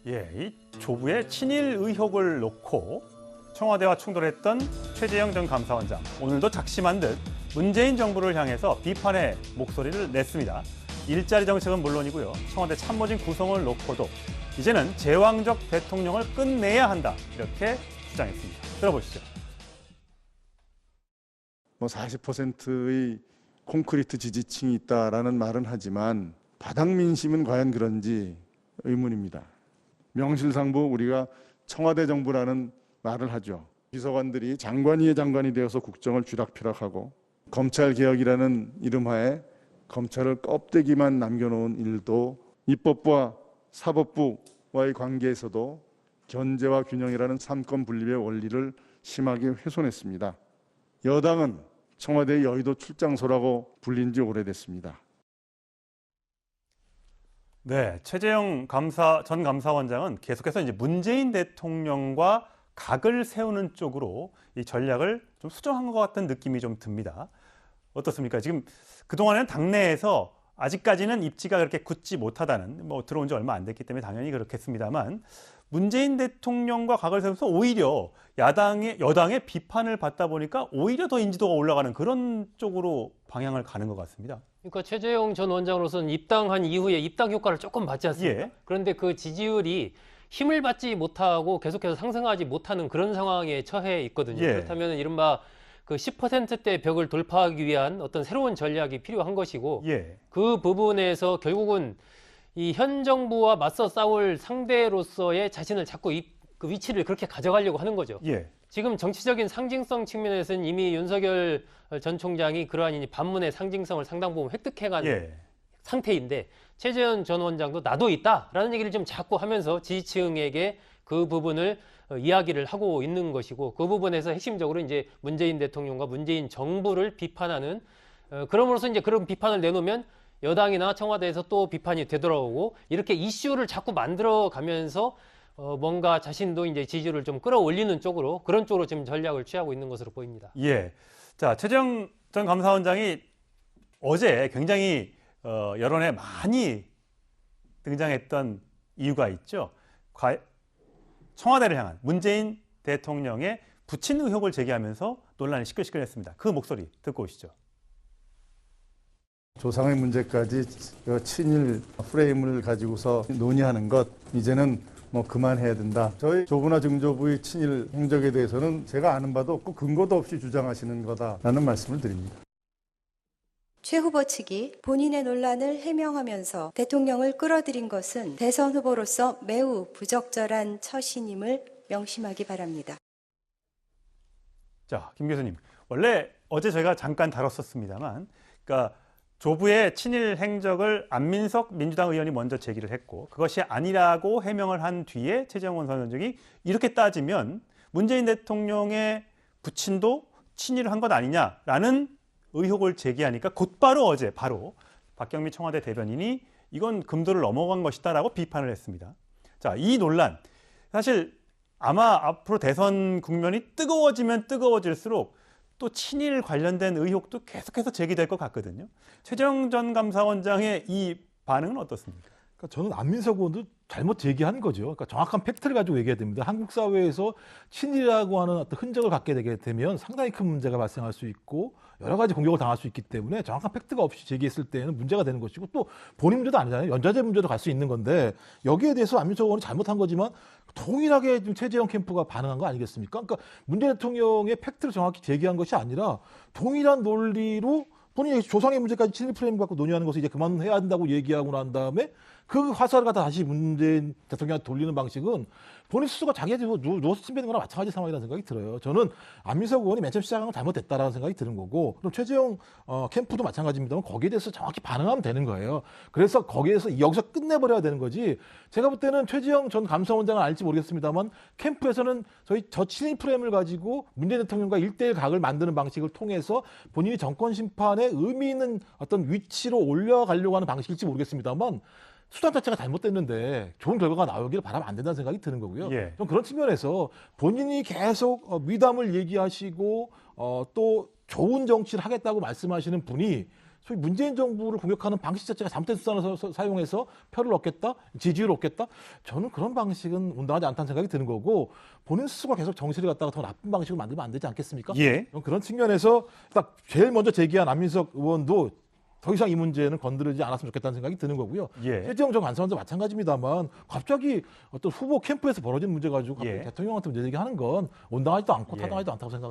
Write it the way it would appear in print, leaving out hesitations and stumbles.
예, 이 조부의 친일 의혹을 놓고 청와대와 충돌했던 최재형 전 감사원장, 오늘도 작심한 듯 문재인 정부를 향해서 비판의 목소리를 냈습니다. 일자리 정책은 물론이고요, 청와대 참모진 구성을 놓고도 이제는 제왕적 대통령을 끝내야 한다, 이렇게 주장했습니다. 들어보시죠. 40%의 콘크리트 지지층이 있다라는 말은 하지만 바닥 민심은 과연 그런지 의문입니다. 명실상부 우리가 청와대 정부라는 말을 하죠. 비서관들이 장관 위에 장관이 되어서 국정을 쥐락펴락하고 검찰개혁이라는 이름하에 검찰을 껍데기만 남겨놓은 일도, 입법부와 사법부와의 관계에서도 견제와 균형이라는 삼권 분립의 원리를 심하게 훼손했습니다. 여당은 청와대의 여의도 출장소라고 불린 지 오래됐습니다. 네, 최재형 전 감사원장은 계속해서 이제 문재인 대통령과 각을 세우는 쪽으로 이 전략을 좀 수정한 것 같은 느낌이 좀 듭니다. 어떻습니까? 지금 그동안에는 당내에서 아직까지는 입지가 그렇게 굳지 못하다는, 들어온 지 얼마 안 됐기 때문에 당연히 그렇겠습니다만, 문재인 대통령과 각을 세우면서 오히려 여당의 비판을 받다 보니까 오히려 더 인지도가 올라가는 그런 쪽으로 방향을 가는 것 같습니다. 그러니까 최재형 전 원장으로서는 입당한 이후에 입당 효과를 조금 받지 않습니까? 예. 그런데 그 지지율이 힘을 받지 못하고 계속해서 상승하지 못하는 그런 상황에 처해 있거든요. 예. 그렇다면 이른바 그 10%대 벽을 돌파하기 위한 어떤 새로운 전략이 필요한 것이고, 예. 그 부분에서 결국은 이 현 정부와 맞서 싸울 상대로서의 자신을 자꾸 그 위치를 그렇게 가져가려고 하는 거죠. 예. 지금 정치적인 상징성 측면에서는 이미 윤석열 전 총장이 그러한 반문의 상징성을 상당 부분 획득해간 상태인데, 최재형 전 원장도 나도 있다라는 얘기를 좀 자꾸 하면서 지지층에게 그 부분을 이야기를 하고 있는 것이고, 그 부분에서 핵심적으로 이제 문재인 대통령과 문재인 정부를 비판하는, 그럼으로써 이제 그런 비판을 내놓으면 여당이나 청와대에서 또 비판이 되돌아오고, 이렇게 이슈를 자꾸 만들어 가면서 뭔가 자신도 이제 지지율을 좀 끌어올리는 쪽으로, 그런 쪽으로 지금 전략을 취하고 있는 것으로 보입니다. 예. 자, 최재형 전 감사원장이 어제 굉장히 여론에 많이 등장했던 이유가 있죠. 청와대를 향한 문재인 대통령의 부친 의혹을 제기하면서 논란이 시끌시끌했습니다. 그 목소리 듣고 오시죠. 조상의 문제까지 친일 프레임을 가지고서 논의하는 것, 이제는 그만해야 된다. 저희 조부나 증조부의 친일 행적에 대해서는 제가 아는 바도 없고 근거도 없이 주장하시는 거다라는 말씀을 드립니다. 최 후보 측이 본인의 논란을 해명하면서 대통령을 끌어들인 것은 대선 후보로서 매우 부적절한 처신임을 명심하기 바랍니다. 자, 김 교수님, 원래 어제 저희가 잠깐 다뤘었습니다만, 그러니까 조부의 친일 행적을 안민석 민주당 의원이 먼저 제기를 했고, 그것이 아니라고 해명을 한 뒤에 최재형 원장이 이렇게 따지면 문재인 대통령의 부친도 친일을 한 것 아니냐라는 의혹을 제기하니까 곧바로 어제 바로 박경미 청와대 대변인이 이건 금도를 넘어간 것이다라고 비판을 했습니다. 자, 이 논란, 사실 아마 앞으로 대선 국면이 뜨거워지면 뜨거워질수록 또 친일 관련된 의혹도 계속해서 제기될 것 같거든요. 최재형 전 감사원장의 이 반응은 어떻습니까? 그러니까 저는 안민석 의원도 잘못 제기한 거죠. 그러니까 정확한 팩트를 가지고 얘기해야 됩니다. 한국 사회에서 친일이라고 하는 어떤 흔적을 갖게 되게 되면 상당히 큰 문제가 발생할 수 있고 여러 가지 공격을 당할 수 있기 때문에 정확한 팩트가 없이 제기했을 때는 문제가 되는 것이고, 또 본인 문제도 아니잖아요. 연좌제 문제도 갈 수 있는 건데, 여기에 대해서 안민석 의원은 잘못한 거지만 동일하게 지금 최재형 캠프가 반응한 거 아니겠습니까? 그러니까 문재인 대통령의 팩트를 정확히 제기한 것이 아니라 동일한 논리로 본인이 조상의 문제까지 친일 프레임 갖고 논의하는 것을 이제 그만해야 한다고 얘기하고 난 다음에 그 화살을 갖다 다시 문재인 대통령한테 돌리는 방식은 본인 스스로가 자기한테 누워서 침뱉는 거나 마찬가지 상황이라는 생각이 들어요. 저는 안민석 의원이 맨 처음 시작한 건 잘못됐다라는 생각이 드는 거고, 그럼 최재형 캠프도 마찬가지입니다만 거기에 대해서 정확히 반응하면 되는 거예요. 그래서 거기에서 여기서 끝내버려야 되는 거지. 제가 볼 때는 최재형 전 감사원장은 알지 모르겠습니다만 캠프에서는 저 친일 프레임을 가지고 문재인 대통령과 1대1 각을 만드는 방식을 통해서 본인이 정권 심판에 의미 있는 어떤 위치로 올려가려고 하는 방식일지 모르겠습니다만 수단 자체가 잘못됐는데 좋은 결과가 나오기를 바라면 안 된다는 생각이 드는 거고요. 예. 좀 그런 측면에서 본인이 계속 미담을 얘기하시고 또 좋은 정치를 하겠다고 말씀하시는 분이 소위 문재인 정부를 공격하는 방식 자체가 잘못된 수단을 사용해서 표를 얻겠다, 지지율을 얻겠다. 저는 그런 방식은 온당하지 않다는 생각이 드는 거고 본인 스스로가 계속 정치를 갖다가 더 나쁜 방식으로 만들면 안 되지 않겠습니까? 예. 그런 측면에서 딱 제일 먼저 제기한 안민석 의원도 더 이상 이 문제는 건드리지 않았으면 좋겠다는 생각이 드는 거고요. 예. 최재형 전 간사원도 마찬가지입니다만 갑자기 어떤 후보 캠프에서 벌어진 문제 가지고 갑자기 예. 대통령한테 문제 제기하는 건 온당하지도 않고 예. 타당하지도 않다고 생각합니다.